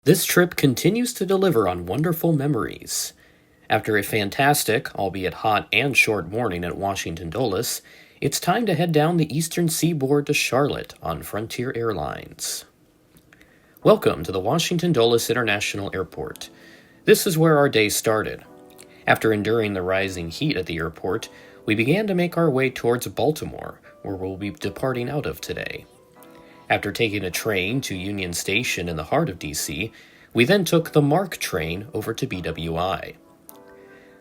This trip continues to deliver on wonderful memories. After a fantastic, albeit hot and short morning at Washington Dulles, it's time to head down the eastern seaboard to Charlotte on Frontier Airlines. Welcome to the Washington Dulles International Airport. This is where our day started. After enduring the rising heat at the airport, we began to make our way towards Baltimore, where we'll be departing out of today. After taking a train to Union Station in the heart of D.C., we then took the MARC train over to BWI.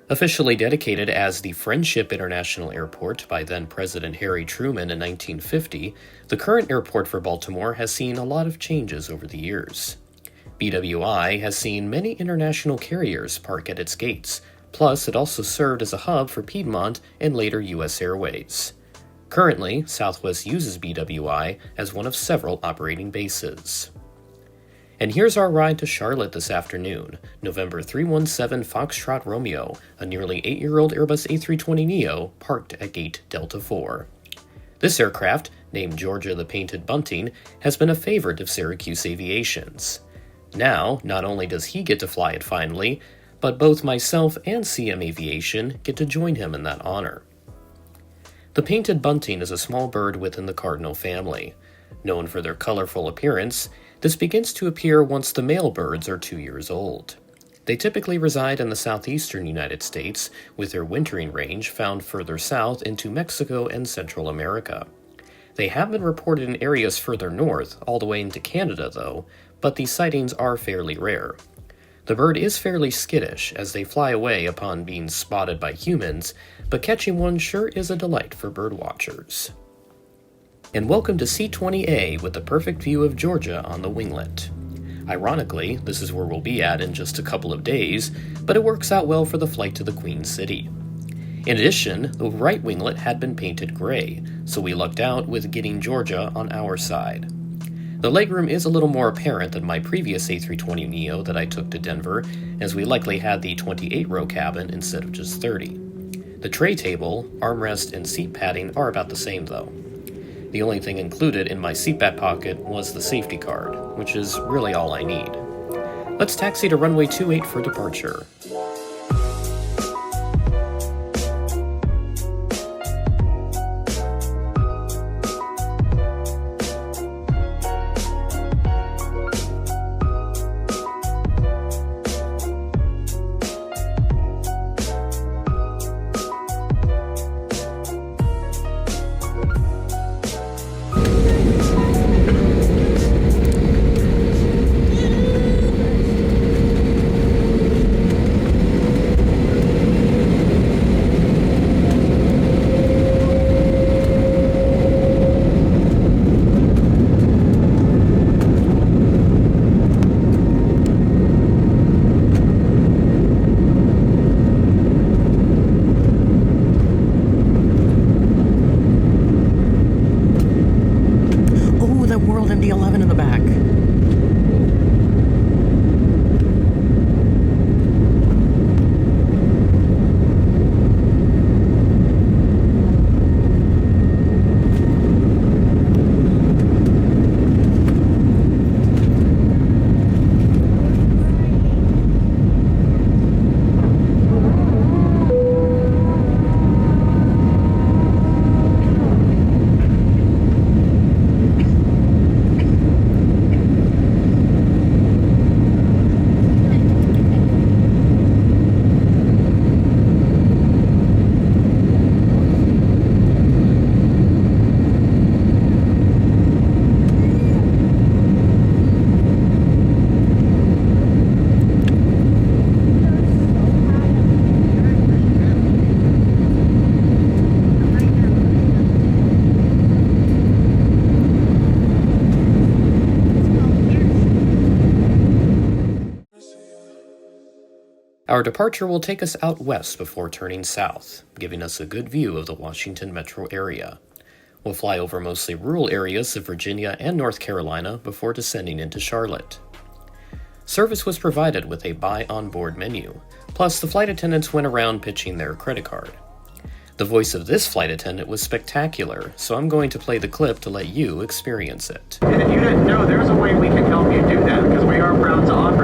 Officially dedicated as the Friendship International Airport by then-President Harry Truman in 1950, the current airport for Baltimore has seen a lot of changes over the years. BWI has seen many international carriers park at its gates, plus it also served as a hub for Piedmont and later U.S. Airways. Currently, Southwest uses BWI as one of several operating bases. And here's our ride to Charlotte this afternoon, November 317 Foxtrot Romeo, a nearly 8-year-old Airbus A320neo parked at gate Delta 4. This aircraft, named Georgia the Painted Bunting, has been a favorite of Syracuse Aviation's. Now, not only does he get to fly it finally, but both myself and CM Aviation get to join him in that honor. The painted bunting is a small bird within the cardinal family. Known for their colorful appearance, this begins to appear once the male birds are 2 years old. They typically reside in the southeastern United States, with their wintering range found further south into Mexico and Central America. They have been reported in areas further north, all the way into Canada though, but these sightings are fairly rare. The bird is fairly skittish as they fly away upon being spotted by humans, but catching one sure is a delight for birdwatchers. And welcome to C-20A with the perfect view of Georgia on the winglet. Ironically, this is where we'll be at in just a couple of days, but it works out well for the flight to the Queen City. In addition, the right winglet had been painted gray, so we lucked out with getting Georgia on our side. The legroom is a little more apparent than my previous A320neo that I took to Denver, as we likely had the 28-row cabin instead of just 30. The tray table, armrest, and seat padding are about the same though. The only thing included in my seatback pocket was the safety card, which is really all I need. Let's taxi to runway 28 for departure. MD-11 in the back. Our departure will take us out west before turning south, giving us a good view of the Washington metro area. We'll fly over mostly rural areas of Virginia and North Carolina before descending into Charlotte. Service was provided with a buy onboard menu, plus the flight attendants went around pitching their credit card. The voice of this flight attendant was spectacular, so I'm going to play the clip to let you experience it. And if you didn't know, there's a way we can help you do that, because we are proud to offer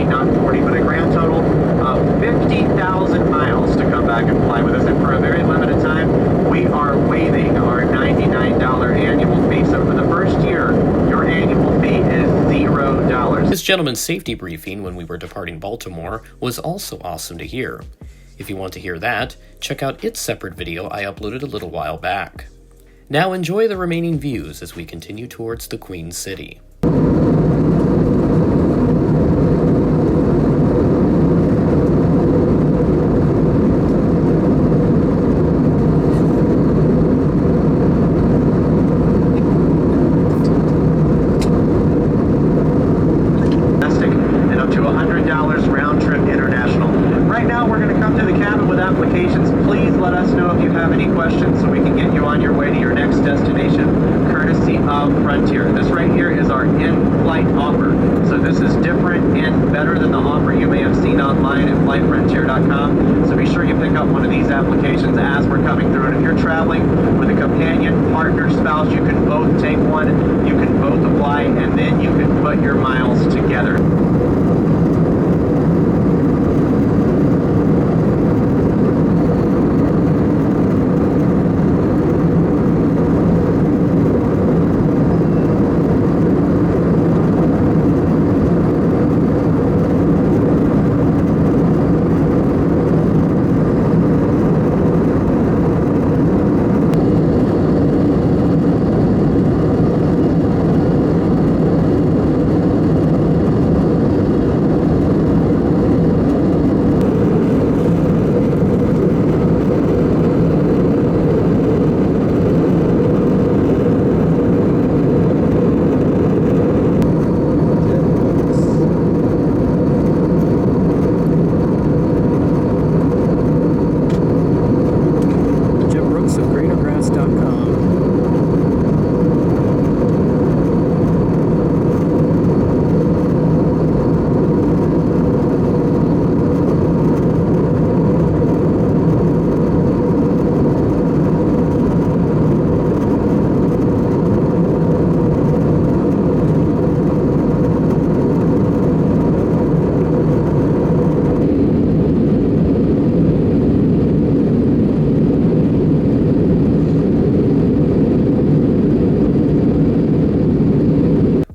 not 40, but a grand total of 50,000 miles to come back and fly with us. And for a very limited time, we are waiving our $99 annual fee. So for the first year, your annual fee is $0. This gentleman's safety briefing when we were departing Baltimore was also awesome to hear. If you want to hear that, check out its separate video I uploaded a little while back. Now enjoy the remaining views as we continue towards the Queen City. And up to $100 round trip international. Right now we're going to come to the cabin with applications. Please let us know if you have any questions so we can get you on your way to your next destination, courtesy of Frontier. This right here is our in-flight offer. So this is different and better than the offer you may have seen online at flightfrontier.com. So be sure you pick up one of these applications as we're coming through. And if you're traveling with a companion, partner, spouse, you can both take one, you can both apply, and then you can put your miles together.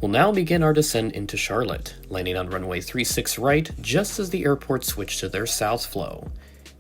Now begin our descent into Charlotte, landing on runway 36 right just as the airport switched to their south flow.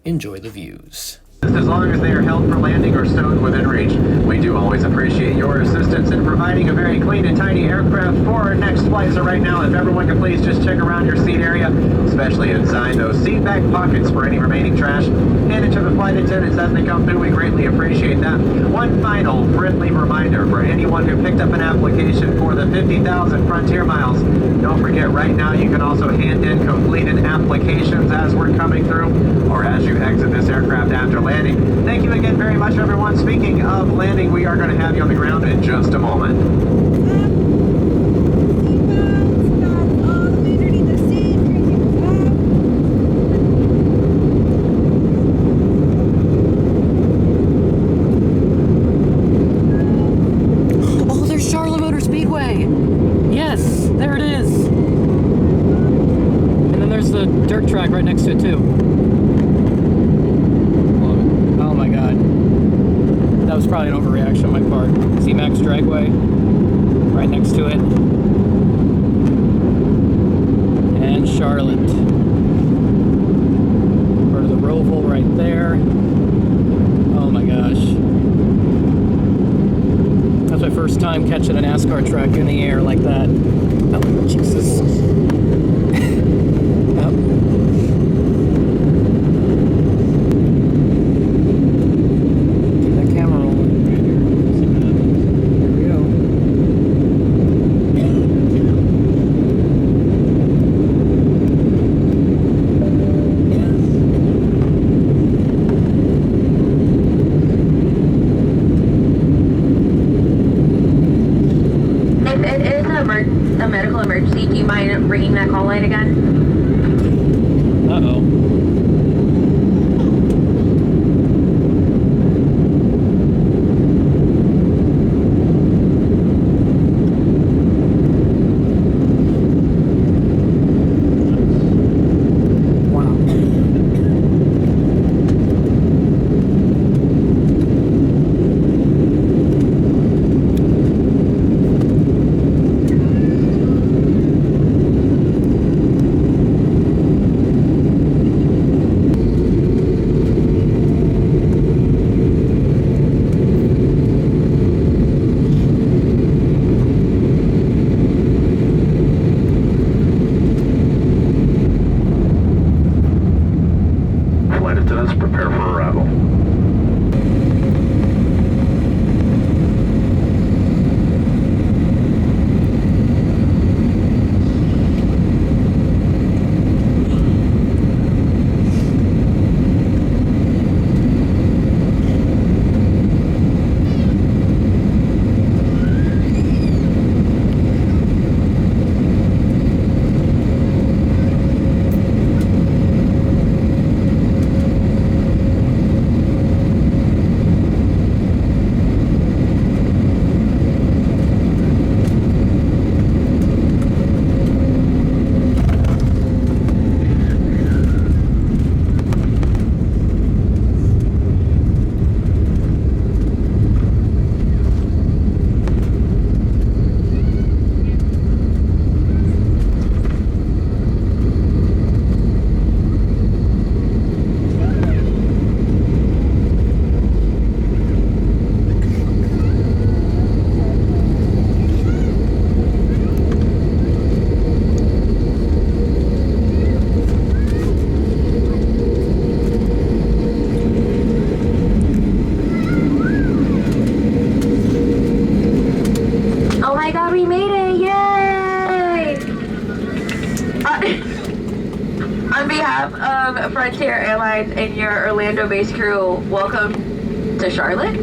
Enjoy the views. As long as they are held for landing or stowed within reach. We do always appreciate your assistance in providing a very clean and tidy aircraft for our next flight. So right now, if everyone can please just check around your seat area, especially inside those seat back pockets for any remaining trash. Hand it to the flight attendants as they come through. We greatly appreciate that. One final friendly reminder for anyone who picked up an application for the 50,000 Frontier miles. Don't forget, right now you can also hand in completed applications as we're coming through or as you exit this aircraft after landing. Thank you again very much, everyone. Speaking of landing, we are going to have you on the ground in just a moment. Oh, there's Charlotte Motor Speedway! Yes, there it is! And then there's the dirt track right next to it, too. That was probably an overreaction on my part. C-Max Dragway, right next to it. And Charlotte. Part of the Roval right there. Oh my gosh. That's my first time catching a NASCAR truck in the air like that. Oh, Jesus. A medical emergency. Do you mind ringing that call light again? Uh-oh. behalf of Frontier Airlines and your Orlando-based crew, welcome to Charlotte.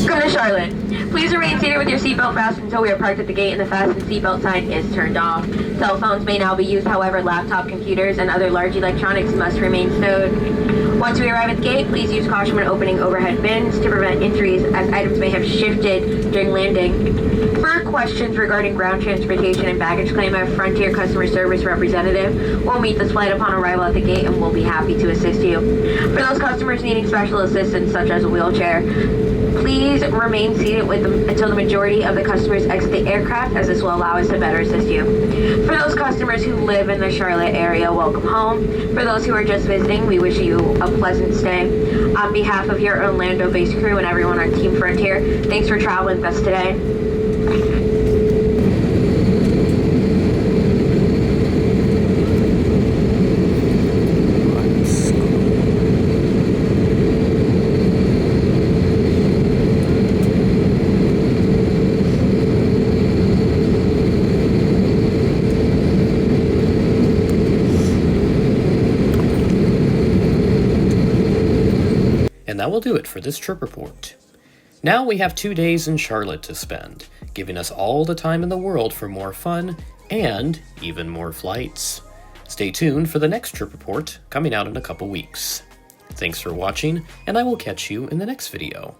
Come to Charlotte. Please remain seated with your seatbelt fastened until we are parked at the gate and the fasten seatbelt sign is turned off. Cell phones may now be used, however, laptop computers and other large electronics must remain stowed. Once we arrive at the gate, please use caution when opening overhead bins to prevent injuries, as items may have shifted during landing. For questions regarding ground transportation and baggage claim, a Frontier customer service representative will meet this flight upon arrival at the gate and will be happy to assist you. For those customers needing special assistance, such as a wheelchair, please remain seated with them until the majority of the customers exit the aircraft, as this will allow us to better assist you. For those customers who live in the Charlotte area, welcome home. For those who are just visiting, we wish you a pleasant stay. On behalf of your Orlando-based crew and everyone on Team Frontier, thanks for traveling with us today. And that will do it for this trip report. Now we have 2 days in Charlotte to spend, giving us all the time in the world for more fun and even more flights. Stay tuned for the next trip report coming out in a couple weeks. Thanks for watching, and I will catch you in the next video.